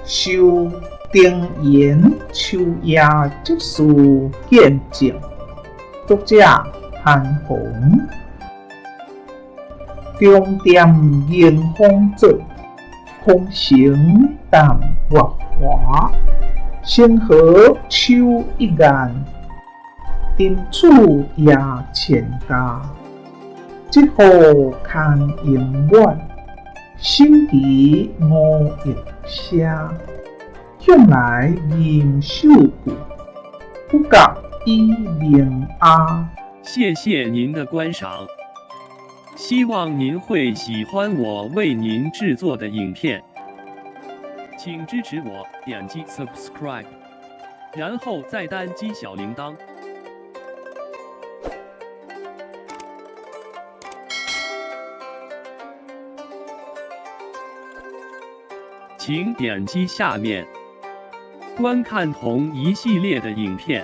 受丁言秋夜即事见证，作者韩红。中点迎风者，风行淡月华。星河秋一眼，丁处也千家。即号看迎远，心奇我一声。向来吟秀骨，不觉已名阿。谢谢您的观赏，希望您会喜欢我为您制作的影片，请支持我，点击 subscribe， 然后再单击小铃铛。请点击下面观看同一系列的影片。